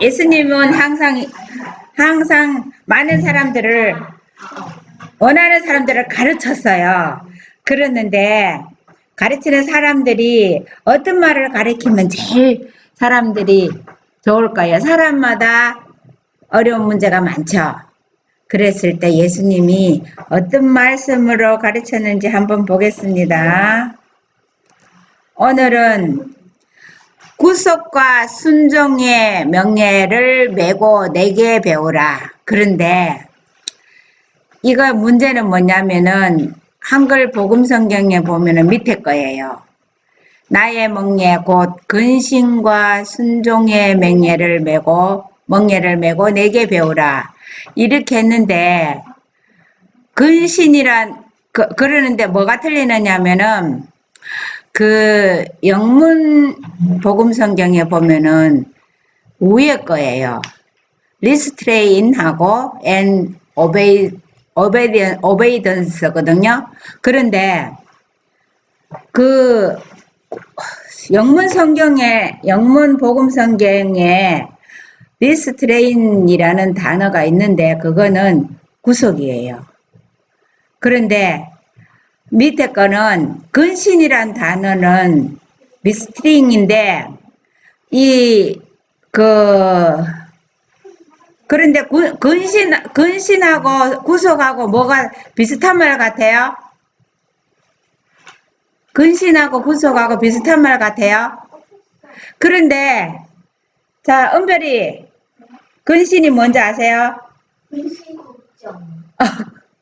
예수님은 항상 많은 사람들을, 원하는 사람들을 가르쳤어요. 그랬는데, 가르치는 사람들이 어떤 말을 가르치면 제일 사람들이 좋을까요? 사람마다 어려운 문제가 많죠. 그랬을 때 예수님이 어떤 말씀으로 가르쳤는지 한번 보겠습니다. 오늘은 구속과 순종의 명예를 메고 내게 배우라. 그런데 이거 문제는 뭐냐면은 한글 복음 성경에 보면은 밑에 거예요. 나의 멍에 곧 근신과 순종의 명예를 메고 내게 배우라. 이렇게 했는데 근신이란 그러는데 뭐가 틀리느냐면은 그 영문 복음 성경에 보면은 위에 거예요. 리스트레인하고 and obedience거든요. 그런데 그 영문 복음 성경에 리스트레인이라는 단어가 있는데 그거는 구속이에요. 그런데 밑에 거는 근신이란 단어는 리스트링인데 그런데 근신하고 구속하고 뭐가 비슷한 말 같아요? 근신하고 구속하고 비슷한 말 같아요? 그런데 자, 은별이 근신이 뭔지 아세요? 근심 걱정.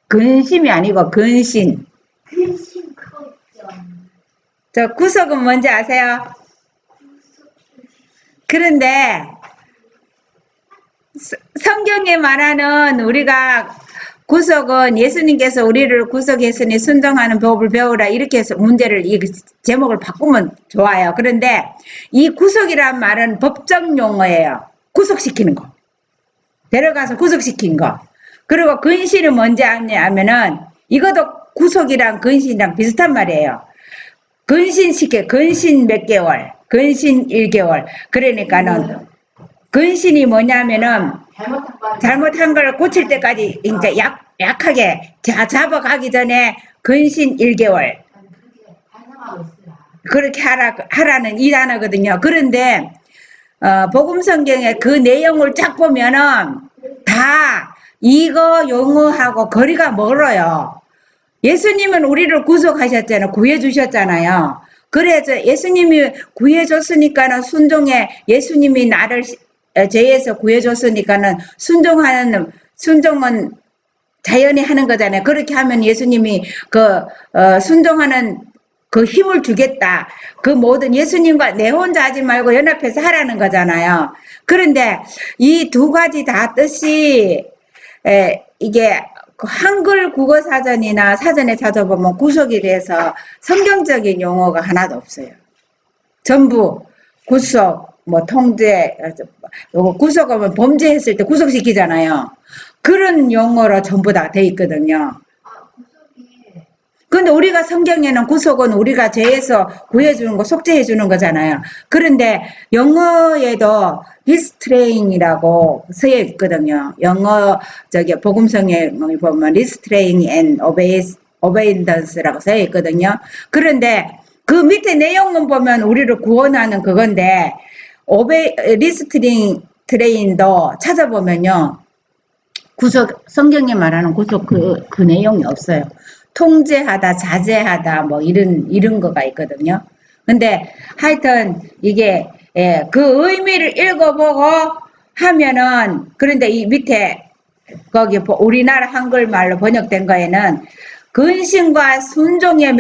근심이 아니고 근신. 근심 걱정. 저 구속은 뭔지 아세요? 그런데 성경에 말하는 우리가 구속은 예수님께서 우리를 구속했으니 순종하는 법을 배우라 이렇게 해서 문제를 이 제목을 바꾸면 좋아요. 그런데 이 구속이란 말은 법적 용어예요. 구속시키는 거. 데려가서 구속시킨 거. 그리고 근신은 뭔지 아냐면은 이것도 구속이랑 근신이랑 비슷한 말이에요. 근신 몇 개월, 근신 1개월. 그러니까는 근신이 뭐냐면은 잘못한 걸 고칠 때까지 이제 약하게 잡아가기 전에 근신 1개월. 그렇게 하라는 이 단어거든요. 그런데 복음 성경에 그 내용을 쫙 보면은 다 이거 용어하고 거리가 멀어요. 예수님은 우리를 구속하셨잖아요. 구해주셨잖아요. 그래서 예수님이 구해줬으니까는 순종해. 예수님이 나를 죄에서 구해줬으니까는 순종은 자연히 하는 거잖아요. 그렇게 하면 예수님이 순종하는 그 힘을 주겠다. 그 모든 예수님과 내 혼자 하지 말고 연합해서 하라는 거잖아요. 그런데 이 두 가지 다 뜻이 이게 한글 국어 사전이나 사전에 찾아보면 구속이라서 성경적인 용어가 하나도 없어요. 전부 구속, 뭐 통제, 요거 구속하면 범죄했을 때 구속시키잖아요. 그런 용어로 전부 다 돼 있거든요. 근데 우리가 성경에는 구속은 우리가 죄에서 구해주는 거, 속죄해주는 거잖아요. 그런데 영어에도 restrain이라고 쓰여 있거든요. 영어, 복음성에 보면 restrain and obedience라고 쓰여 있거든요. 그런데 그 밑에 내용은 보면 우리를 구원하는 그건데, restrain도 찾아보면요. 성경에 말하는 구속 그 내용이 없어요. 통제하다, 자제하다, 뭐, 이런 거가 있거든요. 근데 하여튼, 이게, 그 의미를 읽어보고 하면은, 그런데 이 밑에, 거기, 우리나라 한글말로 번역된 거에는, 근신과 순종의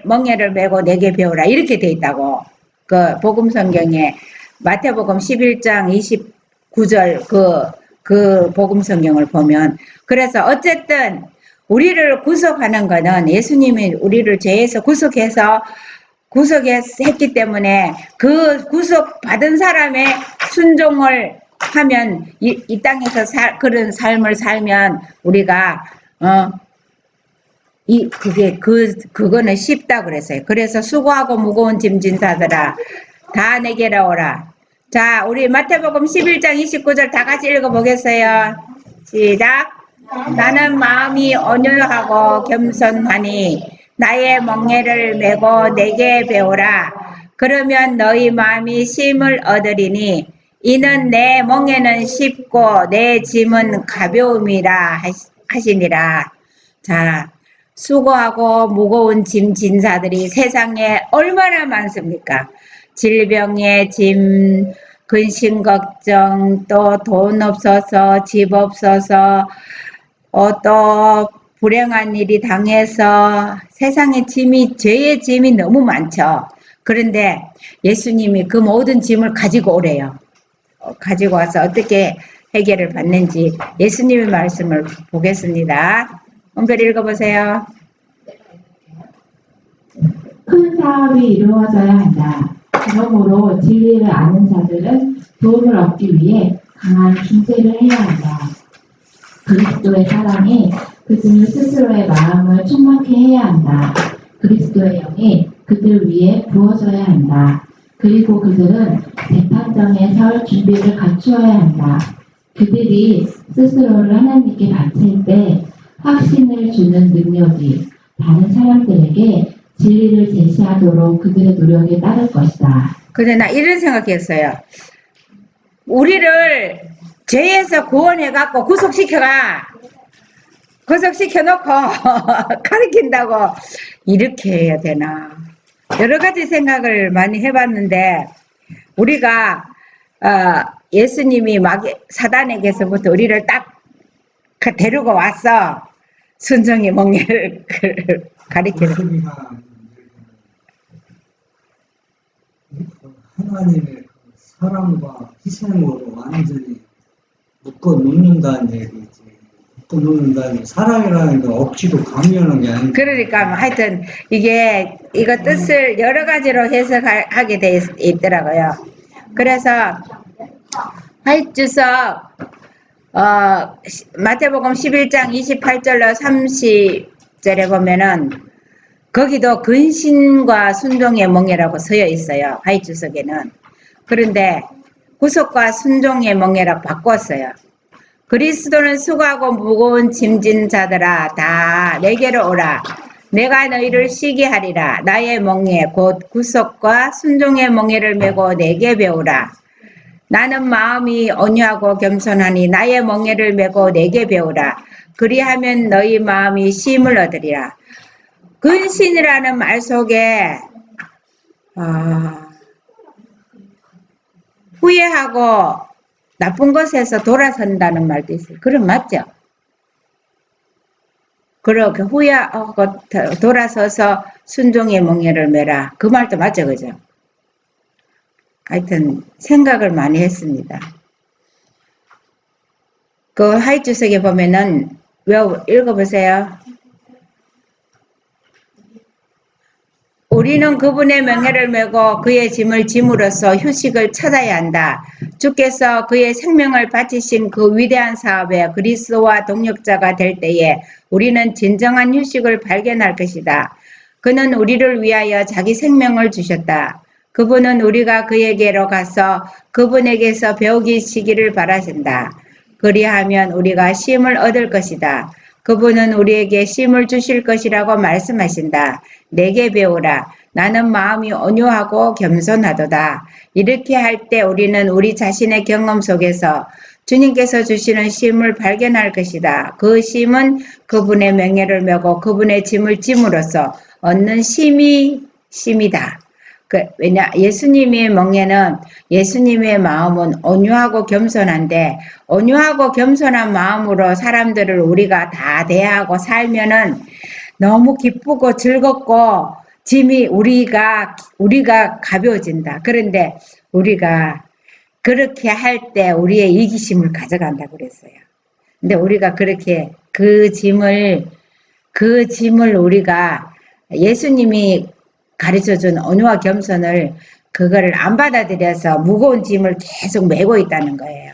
멍에를 메고 내게 배우라. 이렇게 돼 있다고. 그, 복음 성경에, 마태복음 11장 29절, 그 복음 성경을 보면. 그래서 어쨌든, 우리를 구속하는 거는 예수님이 우리를 죄에서 구속했기 때문에 그 구속받은 사람의 순종을 하면 이 땅에서 그런 삶을 살면 우리가 그거는 쉽다 그랬어요. 그래서 수고하고 무거운 짐진 자들아 다 내게로 오라. 자, 우리 마태복음 11장 29절 다 같이 읽어보겠어요. 시작. 나는 마음이 온유하고 겸손하니 나의 멍에를 메고 내게 배우라. 그러면 너희 마음이 쉼을 얻으리니 이는 내 멍에는 쉽고 내 짐은 가벼움이라 하시니라. 자, 수고하고 무거운 짐 진 자들이 세상에 얼마나 많습니까? 질병의 짐, 근심 걱정, 또 돈 없어서, 집 없어서, 또 불행한 일이 당해서 세상에 짐이, 죄의 짐이 너무 많죠. 그런데 예수님이 그 모든 짐을 가지고 오래요. 가지고 와서 어떻게 해결을 받는지 예수님의 말씀을 보겠습니다. 은별이 읽어보세요. 큰 사업이 이루어져야 한다. 그러므로 진리를 아는 자들은 도움을 얻기 위해 강한 중재를 해야 한다. 그리스도의 사랑이 그들 스스로의 마음을 충만케 해야 한다. 그리스도의 영이 그들 위에 부어져야 한다. 그리고 그들은 재판정에 설 준비를 갖추어야 한다. 그들이 스스로를 하나님께 바칠 때 확신을 주는 능력이 다른 사람들에게 진리를 제시하도록 그들의 노력에 따를 것이다. 근데 나 이런 생각했어요. 우리를 죄에서 구원해갖고 구속시켜놓고 가르친다고 이렇게 해야 되나. 여러 가지 생각을 많이 해봤는데, 우리가, 예수님이 사단에게서부터 우리를 딱 데리고 와서 순정의 멍에를 가르치는. 하나님의 사랑과 희생으로 완전히 묶어 놓는다는 얘기지. 묶어 놓는다는 사랑이라는 게 억지로 강요하는 게 아니고. 그러니까 하여튼 이거 뜻을 여러 가지로 해석하게 돼 있더라고요. 그래서 하이주석 마태복음 11장 28절로 30절에 보면은 거기도 근신과 순종의 멍에라고 서여 있어요. 하이주석에는. 그런데 구속과 순종의 멍에라고 바꿨어요. 그리스도는 수고하고 무거운 짐진 자들아 다 내게로 오라. 내가 너희를 쉬게 하리라. 나의 멍에 곧 구속과 순종의 멍에를 메고 내게 배우라. 나는 마음이 온유하고 겸손하니 나의 멍에를 메고 내게 배우라. 그리하면 너희 마음이 쉼을 얻으리라. 근신이라는 말 속에 후회하고 나쁜 것에서 돌아선다는 말도 있어요. 그럼 맞죠? 그렇게 후회하고 돌아서서 순종의 멍에를 메라. 그 말도 맞죠, 그죠? 하여튼 생각을 많이 했습니다. 그 하이주석에 보면은 읽어보세요. 우리는 그분의 명예를 메고 그의 짐을 짐으로써 휴식을 찾아야 한다. 주께서 그의 생명을 바치신 그 위대한 사업에 그리스도와 동력자가 될 때에 우리는 진정한 휴식을 발견할 것이다. 그는 우리를 위하여 자기 생명을 주셨다. 그분은 우리가 그에게로 가서 그분에게서 배우기시기를 바라신다. 그리하면 우리가 쉼을 얻을 것이다. 그분은 우리에게 쉼을 주실 것이라고 말씀하신다. 내게 배우라. 나는 마음이 온유하고 겸손하도다. 이렇게 할 때 우리는 우리 자신의 경험 속에서 주님께서 주시는 쉼을 발견할 것이다. 그 쉼은 그분의 명예를 메고 그분의 짐을 짐으로써 얻는 쉼이다. 왜냐, 예수님의 멍에는, 예수님의 마음은 온유하고 겸손한데, 온유하고 겸손한 마음으로 사람들을 우리가 다 대하고 살면은 너무 기쁘고 즐겁고 짐이 우리가 가벼워진다. 그런데 우리가 그렇게 할 때 우리의 이기심을 가져간다 그랬어요. 근데 우리가 그렇게 그 짐을 우리가 예수님이 가르쳐준 온유와 겸손을 그거를 안 받아들여서 무거운 짐을 계속 메고 있다는 거예요.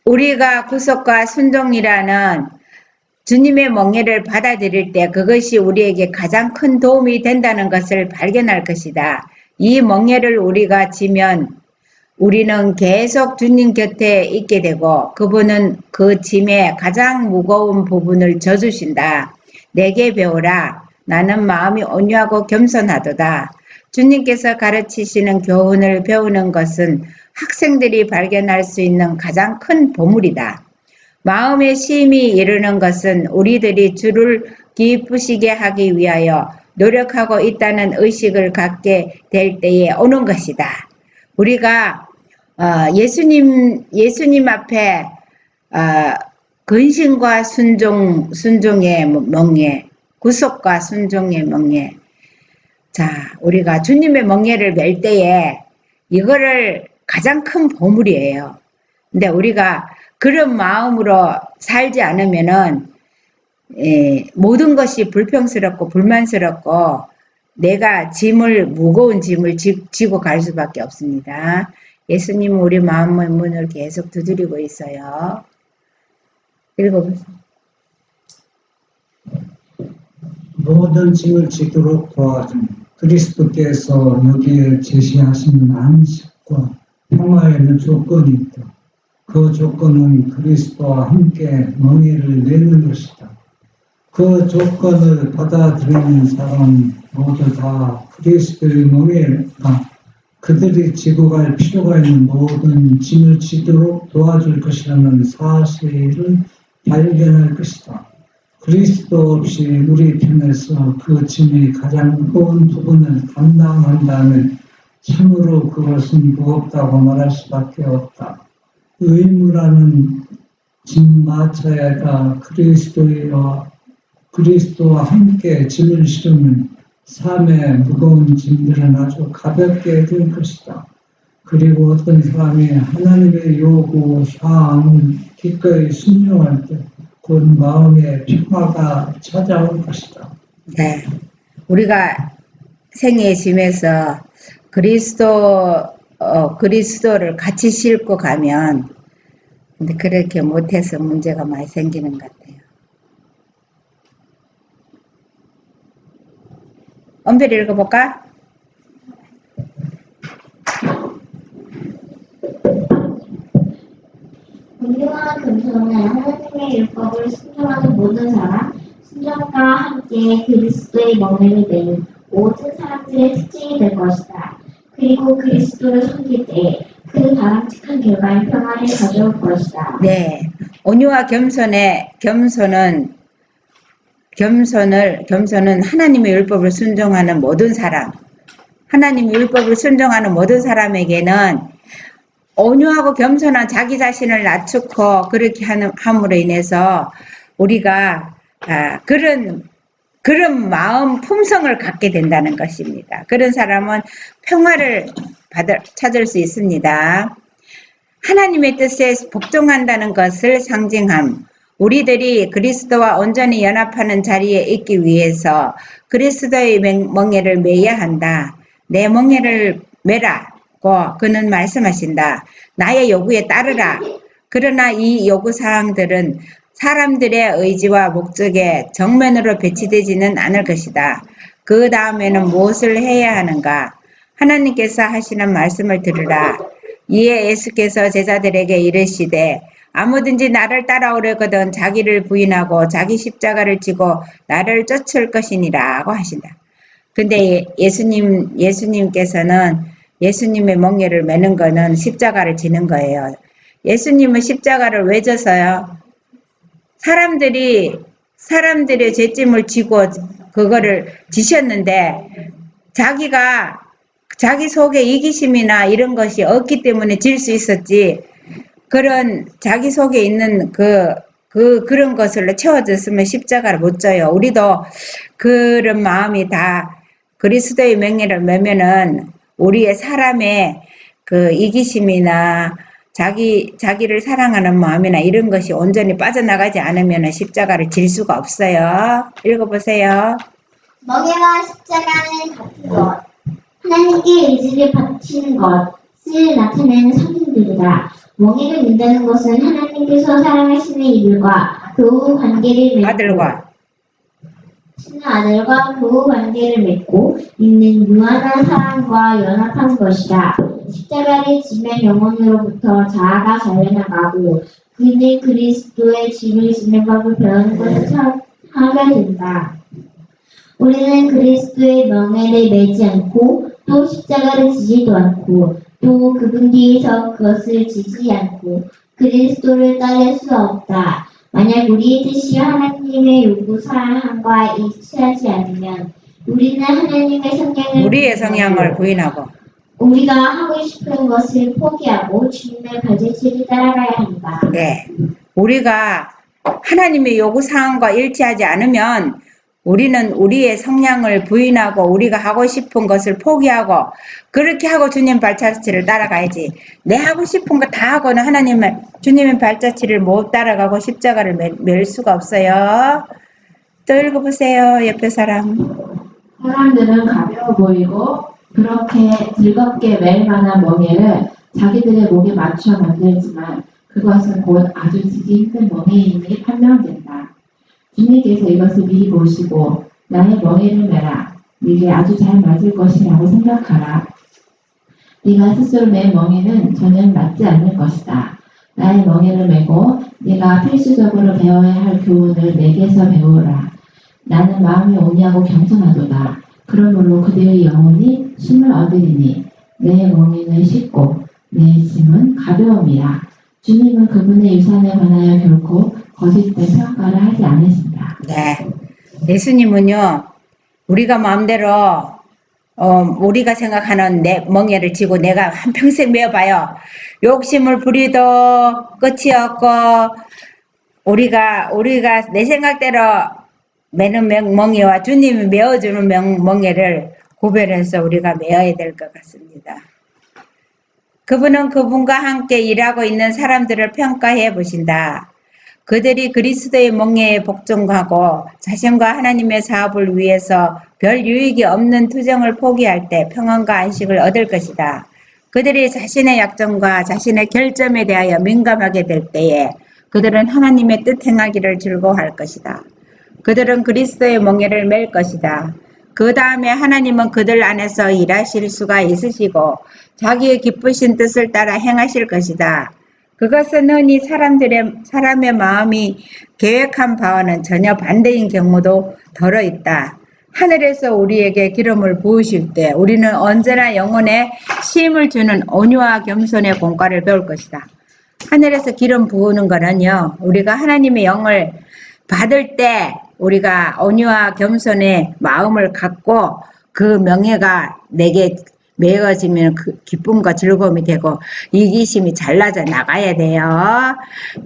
우리가 구속과 순종이라는 주님의 멍에를 받아들일 때 그것이 우리에게 가장 큰 도움이 된다는 것을 발견할 것이다. 이 멍에를 우리가 지면 우리는 계속 주님 곁에 있게 되고 그분은 그 짐의 가장 무거운 부분을 져주신다. 내게 배우라. 나는 마음이 온유하고 겸손하도다. 주님께서 가르치시는 교훈을 배우는 것은 학생들이 발견할 수 있는 가장 큰 보물이다. 마음의 쉼이 이르는 것은 우리들이 주를 기쁘시게 하기 위하여 노력하고 있다는 의식을 갖게 될 때에 오는 것이다. 우리가 예수님 앞에 근신과 순종의 멍에, 구속과 순종의 멍에. 자, 우리가 주님의 멍에를 맬 때에 이거를 가장 큰 보물이에요. 근데 우리가 그런 마음으로 살지 않으면은 모든 것이 불평스럽고 불만스럽고 내가 무거운 짐을 지고 갈 수밖에 없습니다. 예수님은 우리 마음의 문을 계속 두드리고 있어요. 읽어보세요. 모든 짐을 지도록 도와준 그리스도께서 여기에 제시하신 안식과 평화에는 조건이 있다. 그 조건은 그리스도와 함께 멍에를 내는 것이다. 그 조건을 받아들이는 사람 모두 다 그리스도의 멍에가 그들이 지고 갈 필요가 있는 모든 짐을 지도록 도와줄 것이라는 사실을 발견할 것이다. 그리스도 없이 우리 편에서 그 짐의 가장 무거운 부분을 감당한다면 참으로 그것은 무겁다고 말할 수밖에 없다. 의무라는 짐마차에다 그리스도와 함께 짐을 실으면 삶의 무거운 짐들은 아주 가볍게 될 것이다. 그리고 어떤 사람이 하나님의 요구 사항을 기꺼이 순종할 때 곧 마음의 평화가 찾아올 것이다. 네, 우리가 생애의 짐에서 그리스도를 같이 싣고 가면 근데 그렇게 못해서 문제가 많이 생기는 것 같아요. 엄별히 읽어볼까? 온유와 겸손은 하나님의 율법을 순종하는 모든 사람, 순종과 함께 그리스도의 멍에를 매는 모든 사람들의 특징이 될 것이다. 그리고 그리스도를 섬길 때에 그 바람직한 결과인 평화를 가져올 것이다. 네, 온유와 겸손은 하나님의 율법을 순종하는 모든 사람, 하나님의 율법을 순종하는 모든 사람에게는 온유하고 겸손한 자기 자신을 낮추고 그렇게 함으로 인해서 우리가 그런 마음 품성을 갖게 된다는 것입니다. 그런 사람은 평화를 찾을 수 있습니다. 하나님의 뜻에 복종한다는 것을 상징함. 우리들이 그리스도와 온전히 연합하는 자리에 있기 위해서 그리스도의 멍에를 매야 한다. 내 멍에를 매라고 그는 말씀하신다. 나의 요구에 따르라. 그러나 이 요구사항들은 사람들의 의지와 목적에 정면으로 배치되지는 않을 것이다. 그 다음에는 무엇을 해야 하는가? 하나님께서 하시는 말씀을 들으라. 이에 예수께서 제자들에게 이르시되 아무든지 나를 따라오려거든 자기를 부인하고 자기 십자가를 지고 나를 쫓을 것이니라고 하신다. 근데 예수님께서는 예수님의 멍에를 매는 거는 십자가를 지는 거예요. 예수님은 십자가를 왜 졌어요? 사람들의 죄짐을 지고 그거를 지셨는데 자기 속에 이기심이나 이런 것이 없기 때문에 질 수 있었지. 그런 자기 속에 있는 그런 것을 채워졌으면 십자가를 못 져요. 우리도 그런 마음이 다 그리스도의 멍에를 매면은 우리의 사람의 그 이기심이나 자기를 사랑하는 마음이나 이런 것이 온전히 빠져나가지 않으면 십자가를 질 수가 없어요. 읽어보세요. 멍에와 십자가는 같은 것, 하나님께 의지를 바치는 것을 나타내는 상징들이다. 멍에를 민다는 것은 하나님께서 사랑하시는 이들과 교우 관계를 맺고 신의 아들과 교우 관계를 맺고 있는 무한한 사랑과 연합한 것이다. 십자가를 지면 영혼으로부터 자아가 잘려나가고 그는 그리스도의 짐을 지는 법을 배우는 것을 하게 된다. 우리는 그리스도의 명예를 매지 않고 또 십자가를 지지도 않고 또 그분 뒤에서 그것을 지지 않고 그리스도를 따를 수 없다. 만약 우리의 뜻이 하나님의 요구 사항과 일치하지 않으면 우리는 하나님의 성향을 우리의 성향을 부인하고 우리가 하고 싶은 것을 포기하고 주님의 발자취를 따라가야 한다. 네. 우리가 하나님의 요구 사항과 일치하지 않으면 우리는 우리의 성향을 부인하고 우리가 하고 싶은 것을 포기하고 그렇게 하고 주님 발자취를 따라가야지. 내 하고 싶은 거 다 하고는 주님의 발자취를 못 따라가고 십자가를 맬 수가 없어요. 또 읽어보세요. 옆에 사람. 사람들은 가벼워 보이고 그렇게 즐겁게 맬 만한 멍에를 자기들의 목에 맞춰 만들지만 그것은 곧 아주 지기 힘든 멍에임이 판명된다. 주님께서 이것을 미리 보시고 나의 멍에를 매라. 네게 아주 잘 맞을 것이라고 생각하라. 네가 스스로 맨 멍에는 전혀 맞지 않을 것이다. 나의 멍에를 메고 네가 필수적으로 배워야 할 교훈을 내게서 배우라. 나는 마음이 온유하고 겸손하도다. 그러므로 그들의 영혼이 쉼을 얻으리니 내 멍에는 쉽고 내 짐은 가벼움이라. 주님은 그분의 유산에 관하여 결코 거짓된 평가를 하지 않으신다. 네. 예수님은요, 우리가 마음대로, 우리가 생각하는 내 멍에를 지고 내가 한평생 메어봐요. 욕심을 부리도 끝이 없고, 우리가 내 생각대로 매는 멍에와 주님이 메어주는 멍에를 구별해서 우리가 메어야 될 것 같습니다. 그분은 그분과 함께 일하고 있는 사람들을 평가해 보신다. 그들이 그리스도의 멍에에 복종하고 자신과 하나님의 사업을 위해서 별 유익이 없는 투정을 포기할 때 평안과 안식을 얻을 것이다. 그들이 자신의 약점과 자신의 결점에 대하여 민감하게 될 때에 그들은 하나님의 뜻 행하기를 즐거워할 것이다. 그들은 그리스도의 멍에를 맬 것이다. 그 다음에 하나님은 그들 안에서 일하실 수가 있으시고 자기의 기쁘신 뜻을 따라 행하실 것이다. 그것은 흔히 사람의 마음이 계획한 바와는 전혀 반대인 경우도 덜어 있다. 하늘에서 우리에게 기름을 부으실 때 우리는 언제나 영혼에 쉼을 주는 온유와 겸손의 공과를 배울 것이다. 하늘에서 기름 부으는 거는요, 우리가 하나님의 영을 받을 때 우리가 온유와 겸손의 마음을 갖고 그 명예가 내게 메어지면 그 기쁨과 즐거움이 되고 이기심이 잘라져 나가야 돼요.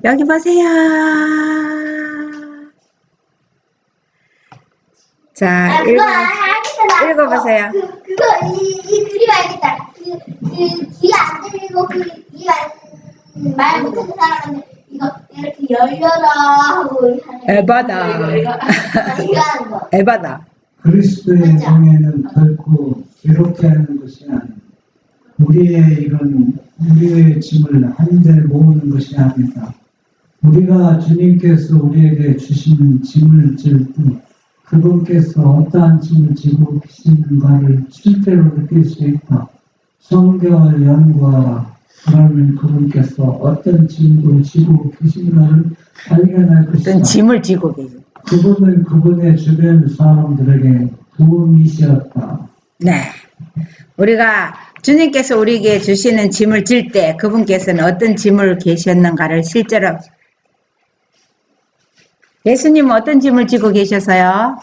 여기 보세요. 자, 그거 알겠다. 읽어보세요. 그거 이 그림 알겠다. 귀가 안 들리고 말 못하는 사람은 이거 이렇게 열려라 하고 하는 에바다. 이거 하는 거. 에바다. 그리스도의 명예는 결코 괴롭게 하는 것이 아니고 우리의 짐을 한데 모으는 것이 아니다. 우리가 주님께서 우리에게 주시는 짐을 질 때 그분께서 어떠한 짐을 지고 계시는가를 실제로 느낄 수 있다. 성경을 연구하라. 그러면 그분께서 어떤 짐을 지고 계신가를 발견할 것이다. 어떤 짐을 지고 계세요. 그분은 그분의 주변 사람들에게 도움이시었다. 네. 우리가 주님께서 우리에게 주시는 짐을 질 때 그분께서는 어떤 짐을 계셨는가를 실제로 예수님은 어떤 짐을 지고 계셔서요?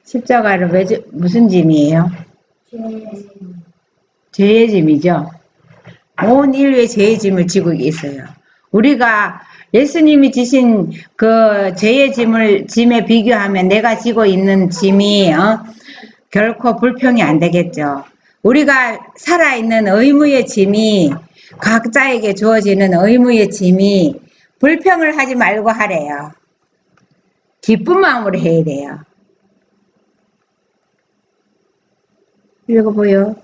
십자가를 무슨 짐이에요? 죄의 짐이죠. 온 인류의 죄의 짐을 지고 계세요. 우리가 예수님이 지신 그 죄의 짐에 비교하면 내가 지고 있는 짐이 결코 불평이 안 되겠죠. 우리가 살아있는 의무의 짐이 각자에게 주어지는 의무의 짐이 불평을 하지 말고 하래요. 기쁜 마음으로 해야 돼요. 읽어보요.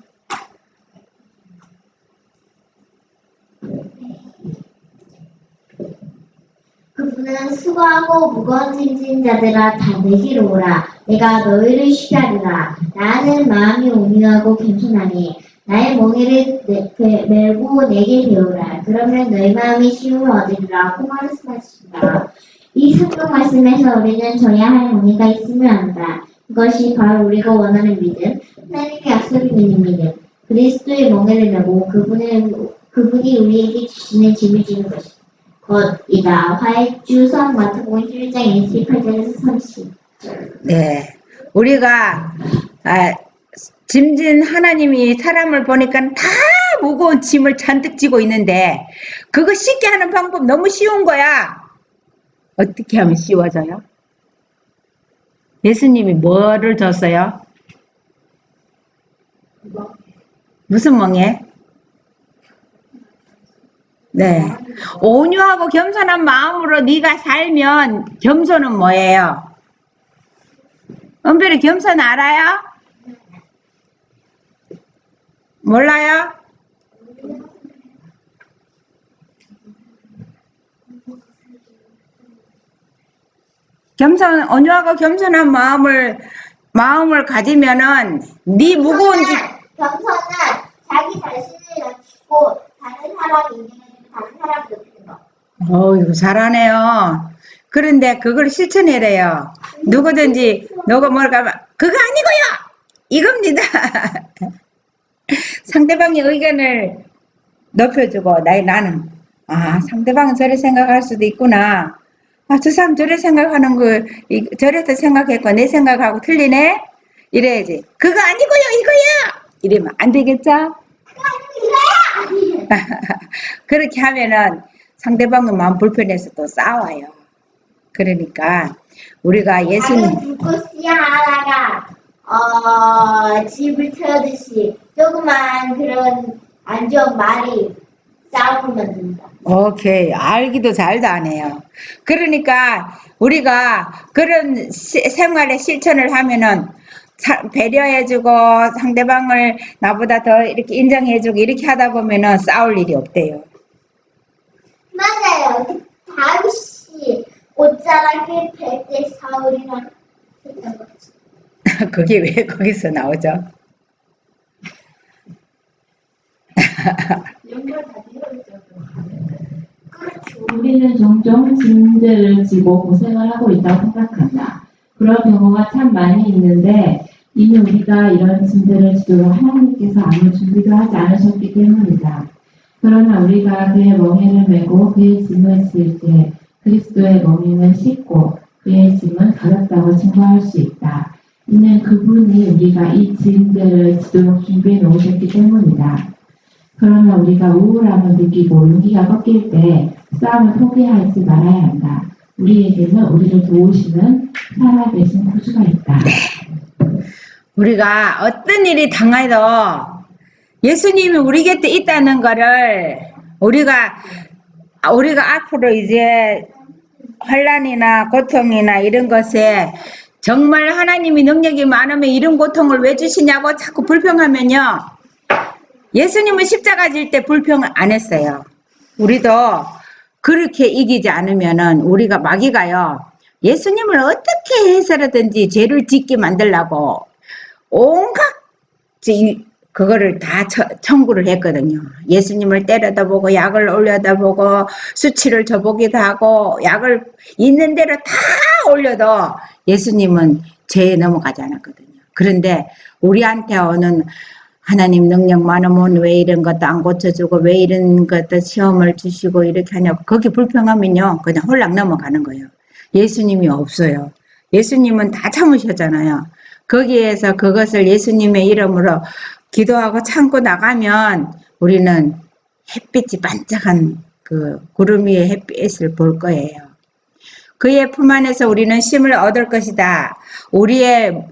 그분은 너희는 수고하고 무거운 짐진 자들아 다 내게로 오라. 내가 너희를 쉬게 하리라. 나는 마음이 온유하고 겸손하니 나의 멍에를 메고 내게 배우라. 그러면 너희 마음이 쉬움을 얻으리라. 고 말씀하시니라. 이 성경 말씀에서 우리는 져야 할 멍에가 있음을 안다. 그것이 바로 우리가 원하는 믿음, 하나님의 약속을 믿는 믿음, 그리스도의 멍에를 메고 그분이 우리에게 주시는 짐을 지는 것이다. 화해주선 마태복음 11장 28절에서 30. 네. 우리가 짐진 하나님이 사람을 보니까 다 무거운 짐을 잔뜩 지고 있는데 그거 쉽게 하는 방법 너무 쉬운 거야. 어떻게 하면 쉬워져요? 예수님이 뭐를 줬어요? 무슨 멍에? 네. 온유하고 겸손한 마음으로 네가 살면 겸손은 뭐예요? 은별이 겸손 알아요? 몰라요? 온유하고 겸손한 마음을 가지면은 네 무거운 짐. 겸손은 자기 자신을 낮추고 다른 사람 인정해주고 다른 사람 높이는 거. 어이구 잘하네요. 그런데 그걸 실천해래요. 누구든지 누가 뭐랄까 하면 그거 아니고요. 이겁니다. 상대방의 의견을 높여주고 나는 상대방은 저래 생각할 수도 있구나. 저 사람 저래 생각하는 거 저래서 생각했고 내 생각하고 틀리네. 이래야지. 그거 아니고요 이거야. 이러면 안 되겠죠? 그렇게 하면은 상대방은 마음 불편해서 또 싸워요. 그러니까 우리가 예수님 작은 불꽃씨 하나가 집을 태우듯이 조그만 그런 안 좋은 말이 싸움을 만든다. 오케이. 알기도 잘도 안 해요. 그러니까 우리가 그런 생활의 실천을 하면은 배려해주고 상대방을 나보다 더 이렇게 인정해주고 이렇게 하다 보면은 싸울 일이 없대요. 맞아요. 다윗이 옷자락에 뵐 때 사울이랑 했던 거지. 그게 왜 거기서 나오죠? 우리는 종종 짐들을 지고 고생을 하고 있다고 생각한다. 그런 경우가 참 많이 있는데 이미 우리가 이런 짐들을 지도록 하나님께서 아무 준비도 하지 않으셨기 때문이다. 그러나 우리가 그의 멍에를 메고 그의 짐을 질 때 그리스도의 멍에는 쉽고 그의 짐은 가볍다고 증거할 수 있다. 이는 그분이 우리가 이 짐들을 지도록 준비해 놓으셨기 때문이다. 그러나 우리가 우울함을 느끼고 용기가 꺾일 때 싸움을 포기하지 말아야 한다. 우리에게는 우리를 도우시는 살아계신 구주가 있다. 우리가 어떤 일이 당해도 예수님이 우리 곁에 있다는 거를 우리가 앞으로 이제 환난이나 고통이나 이런 것에 정말 하나님이 능력이 많으면 이런 고통을 왜 주시냐고 자꾸 불평하면요. 예수님은 십자가 질 때 불평 안 했어요. 우리도 그렇게 이기지 않으면은 우리가 마귀가요. 예수님을 어떻게 해서라든지 죄를 짓게 만들려고 온갖 그거를 다 청구를 했거든요. 예수님을 때려다 보고 약을 올려다 보고 수치를 줘보기도 하고 약을 있는 대로 다 올려도 예수님은 죄에 넘어가지 않았거든요. 그런데 우리한테 오는 하나님 능력 많으면 왜 이런 것도 안 고쳐주고 왜 이런 것도 시험을 주시고 이렇게 하냐고 거기 불평하면요 그냥 홀락 넘어가는 거예요. 예수님이 없어요. 예수님은 다 참으셨잖아요. 거기에서 그것을 예수님의 이름으로 기도하고 참고 나가면 우리는 햇빛이 반짝한 그 구름 위의 햇빛을 볼 거예요. 그의 품 안에서 우리는 쉼을 얻을 것이다. 우리의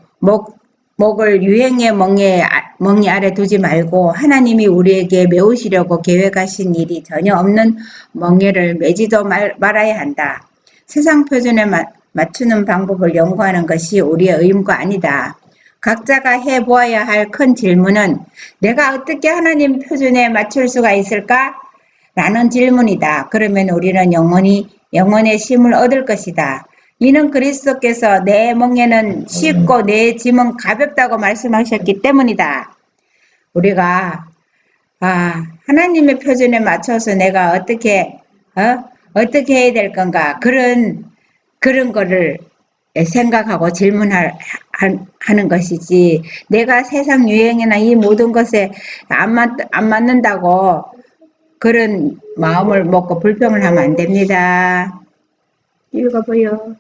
목을 유행의 멍이 아래 두지 말고 하나님이 우리에게 메우시려고 계획하신 일이 전혀 없는 멍에를 매지도 말아야 한다. 세상 표준에 맞추는 방법을 연구하는 것이 우리의 의무가 아니다. 각자가 해보아야 할 큰 질문은 내가 어떻게 하나님 표준에 맞출 수가 있을까? 라는 질문이다. 그러면 우리는 영원히 영혼의 쉼을 얻을 것이다. 이는 그리스도께서 내 멍에는 쉽고 내 짐은 가볍다고 말씀하셨기 때문이다. 우리가 하나님의 표준에 맞춰서 내가 어떻게 해야 될 건가 그런 거를 생각하고 질문하는 것이지, 내가 세상 유행이나 이 모든 것에 안 맞는다고 그런 마음을 먹고 불평을 하면 안 됩니다. 읽어봐요.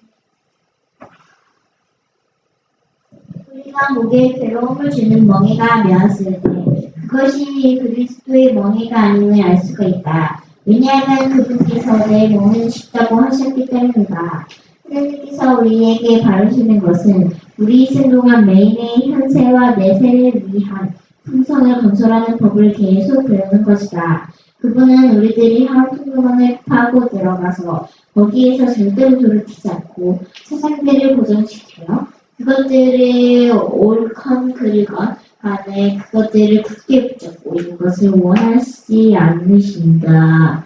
우리가 목에 괴로움을 주는 멍에가 되었을 때 그것이 그리스도의 멍에가 아님을 알 수가 있다. 왜냐하면 그분께서 내 멍에는 쉽다고 하셨기 때문이다. 하나님께서 우리에게 바르시는 것은 우리 있은 동안 매일의 현세와 내세를 위한 풍성을 건설하는 법을 계속 배우는 것이다. 그분은 우리들이 한 풍경원을 파고 들어가서 거기에서 절대로 돌이키지 않고 세상들을 고정시켜 그것들을 옳건 그르건 간에 그것들을 굳게 붙잡고 있는 것을 원하지 않으신다.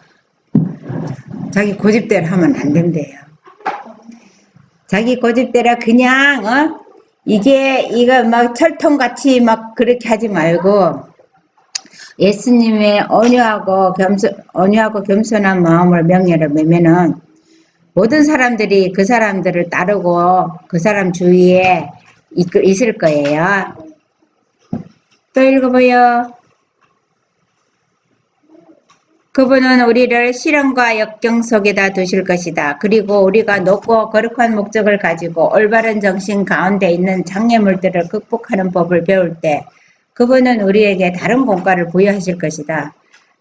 자기 고집대로 하면 안 된대요. 자기 고집대로 그냥 이거 막 철통같이 막 그렇게 하지 말고 예수님의 온유하고 겸손한 마음을 명예를 매면은 모든 사람들이 그 사람들을 따르고 그 사람 주위에 있을 거예요. 또 읽어봐요. 그분은 우리를 시련과 역경 속에다 두실 것이다. 그리고 우리가 높고 거룩한 목적을 가지고 올바른 정신 가운데 있는 장애물들을 극복하는 법을 배울 때 그분은 우리에게 다른 공과를 부여하실 것이다.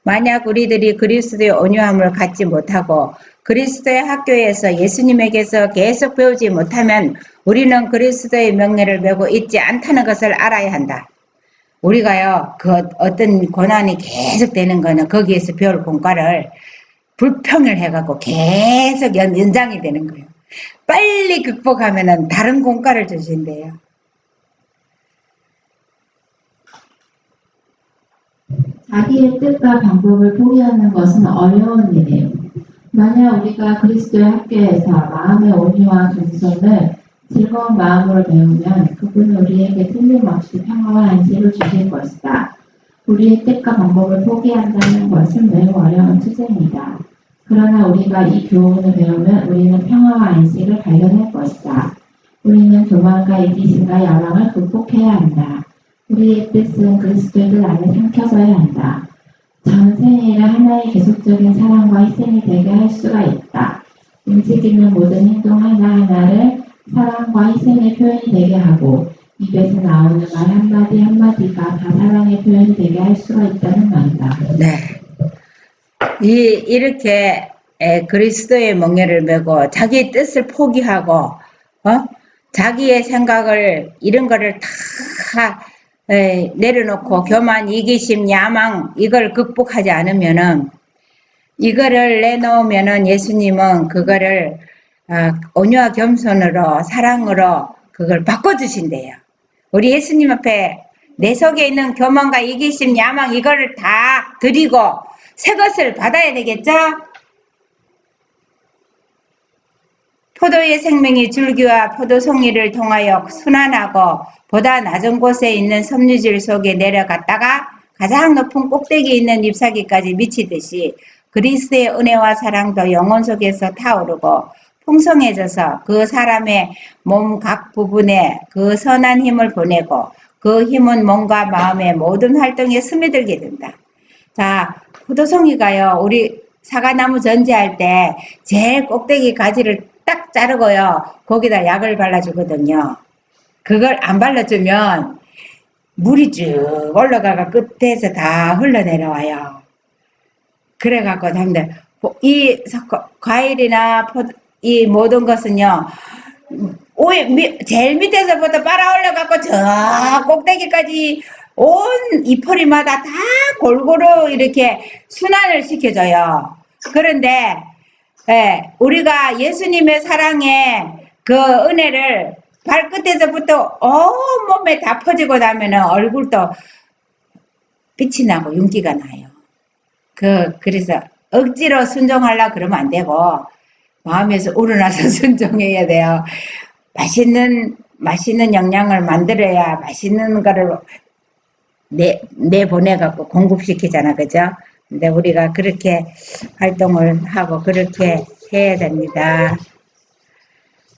만약 우리들이 그리스도의 온유함을 갖지 못하고 그리스도의 학교에서 예수님에게서 계속 배우지 못하면 우리는 그리스도의 명예를 메고 있지 않다는 것을 알아야 한다. 우리가요, 어떤 고난이 계속 되는 거는 거기에서 배울 공과를 불평을 해갖고 계속 연장이 되는 거예요. 빨리 극복하면은 다른 공과를 주신대요. 자기의 뜻과 방법을 포기하는 것은 어려운 일이에요. 만약 우리가 그리스도의 학교에서 마음의 온유와 겸손을 즐거운 마음으로 배우면 그분은 우리에게 틀림없이 평화와 안식을 주실 것이다. 우리의 뜻과 방법을 포기한다는 것은 매우 어려운 투쟁이다. 그러나 우리가 이 교훈을 배우면 우리는 평화와 안식을 발견할 것이다. 우리는 교만과 이기심과 야망을 극복해야 한다. 우리의 뜻은 그리스도의 뜻 안에 삼켜져야 한다. 전 생애를 하나의 계속적인 사랑과 희생이 되게 할 수가 있다. 움직이는 모든 행동 하나하나를 사랑과 희생의 표현이 되게 하고 입에서 나오는 말 한마디 한마디가 다 사랑의 표현이 되게 할 수가 있다는 말이다. 네. 이렇게 그리스도의 멍에를 메고 자기의 뜻을 포기하고 자기의 생각을 이런 거를 다 내려놓고 교만, 이기심, 야망 이걸 극복하지 않으면은 이거를 내놓으면은 예수님은 그거를 온유와 겸손으로 사랑으로 그걸 바꿔주신대요. 우리 예수님 앞에 내 속에 있는 교만과 이기심, 야망 이거를 다 드리고 새 것을 받아야 되겠죠? 포도의 생명이 줄기와 포도송이를 통하여 순환하고 보다 낮은 곳에 있는 섬유질 속에 내려갔다가 가장 높은 꼭대기에 있는 잎사귀까지 미치듯이 그리스도의 은혜와 사랑도 영혼 속에서 타오르고 풍성해져서 그 사람의 몸 각 부분에 그 선한 힘을 보내고 그 힘은 몸과 마음의 모든 활동에 스며들게 된다. 자, 포도송이가요, 우리 사과나무 전지할 때 제일 꼭대기 가지를 딱 자르고요, 거기다 약을 발라주거든요. 그걸 안 발라주면 물이 쭉 올라가가 끝에서 다 흘러내려와요. 그래갖고 근데 이 과일이나 이 모든 것은요, 제일 밑에서부터 빨아 올라갖고 저 꼭대기까지 온 이파리마다 다 골고루 이렇게 순환을 시켜줘요. 그런데 우리가 예수님의 사랑에 그 은혜를 발끝에서부터 온몸에 다 퍼지고 나면은 얼굴도 빛이 나고 윤기가 나요. 그래서 억지로 순종하려고 그러면 안 되고, 마음에서 우러나서 순종해야 돼요. 맛있는 영양을 만들어야 맛있는 거를 내보내갖고 공급시키잖아, 그죠? 근데 우리가 그렇게 활동을 하고 그렇게 해야 됩니다.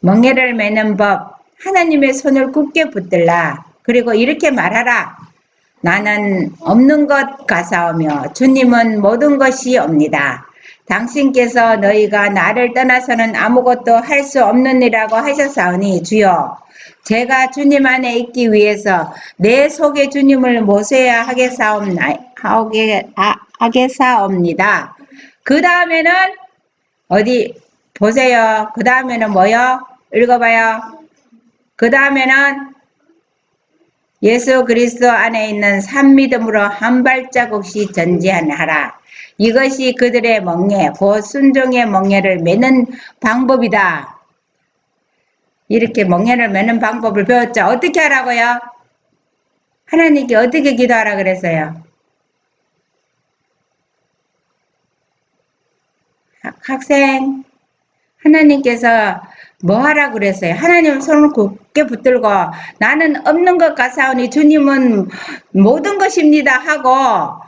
멍에를 매는 법, 하나님의 손을 굳게 붙들라. 그리고 이렇게 말하라. 나는 없는 것 가사오며 주님은 모든 것이 옵니다. 당신께서 너희가 나를 떠나서는 아무것도 할 수 없느니라고 하셨사오니 주여 제가 주님 안에 있기 위해서 내 속에 주님을 모셔야 하겠사옵니다. 그 다음에는 어디 보세요. 그 다음에는 뭐요? 읽어봐요. 그 다음에는 예수 그리스도 안에 있는 산 믿음으로 한 발자국씩 전진하라. 이것이 그들의 멍에 곧 순종의 멍에를 매는 방법이다. 이렇게 멍에를 매는 방법을 배웠죠. 어떻게 하라고요? 하나님께 어떻게 기도하라 그랬어요? 학생, 하나님께서 뭐 하라 그랬어요? 하나님 손을 굳게 붙들고 나는 없는 것 같사오니 주님은 모든 것입니다 하고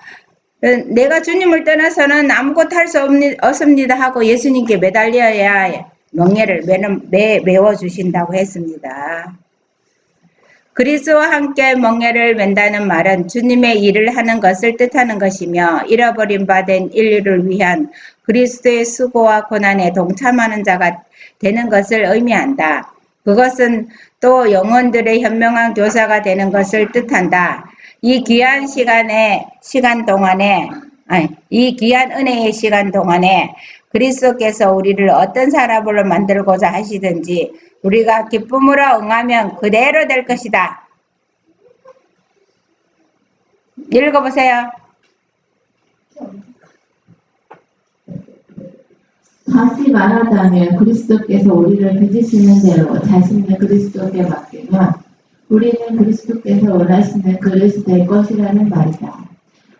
내가 주님을 떠나서는 아무것도 할 수 없습니다 하고 예수님께 매달려야 멍에를 메워주신다고 했습니다. 그리스도와 함께 멍에를 맨다는 말은 주님의 일을 하는 것을 뜻하는 것이며 잃어버린 바 된 인류를 위한 그리스도의 수고와 고난에 동참하는 자가 되는 것을 의미한다. 그것은 또 영혼들의 현명한 교사가 되는 것을 뜻한다. 이 귀한 은혜의 시간 동안에 그리스도께서 우리를 어떤 사람으로 만들고자 하시든지 우리가 기쁨으로 응하면 그대로 될 것이다. 읽어보세요. 다시 말하자면 그리스도께서 우리를 빚으시는 대로 자신을 그리스도께 맡기면 우리는 그리스도께서 원하시는 그릇이 될 것이라는 말이다.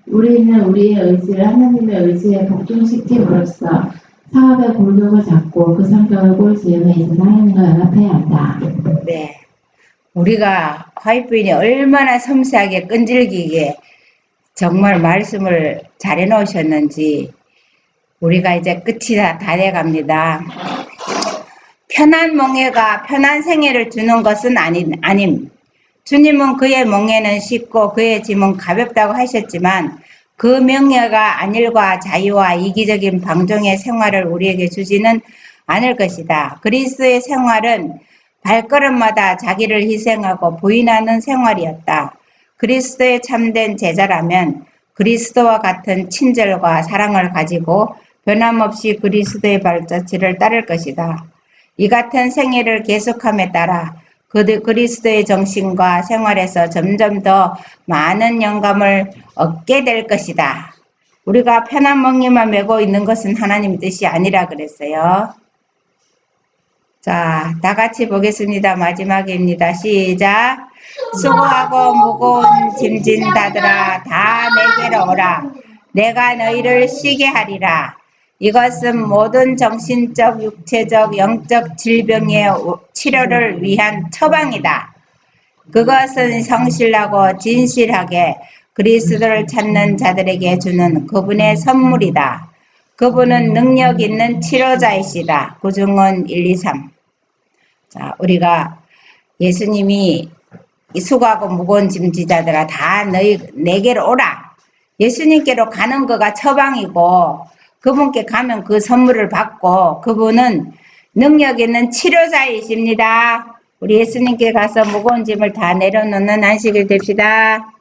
우리는 우리의 의지를 하나님의 의지에 복종시킴으로써 사업의 골격을 잡고 그 성격을 꼴지으며 이제 하나님과 연합해야 한다. 네, 우리가 화이트인이 얼마나 섬세하게 끈질기게 정말 말씀을 잘 해놓으셨는지 우리가 이제 끝이 다 돼갑니다. 편한 멍에가 편한 생애를 주는 것은 아님. 주님은 그의 멍에는 쉽고 그의 짐은 가볍다고 하셨지만 그 명예가 안일과 자유와 이기적인 방종의 생활을 우리에게 주지는 않을 것이다. 그리스도의 생활은 발걸음마다 자기를 희생하고 부인하는 생활이었다. 그리스도의 참된 제자라면 그리스도와 같은 친절과 사랑을 가지고 변함없이 그리스도의 발자취를 따를 것이다. 이 같은 생애를 계속함에 따라 그리스도의 정신과 생활에서 점점 더 많은 영감을 얻게 될 것이다. 우리가 편한 멍에만 메고 있는 것은 하나님 뜻이 아니라 그랬어요. 자, 다 같이 보겠습니다. 마지막입니다. 시작. 수고하고 무거운 짐진 자들아 다 내게로 오라. 내가 너희를 쉬게 하리라. 이것은 모든 정신적, 육체적, 영적 질병의 치료를 위한 처방이다. 그것은 성실하고 진실하게 그리스도를 찾는 자들에게 주는 그분의 선물이다. 그분은 능력 있는 치료자이시다. 구중은 1, 2, 3. 자, 우리가 예수님이 수고하고 무거운 짐지자들아 다 내게로 오라. 예수님께로 가는 거가 처방이고 그분께 가면 그 선물을 받고 그분은 능력 있는 치료자이십니다. 우리 예수님께 가서 무거운 짐을 다 내려놓는 안식일 됩시다.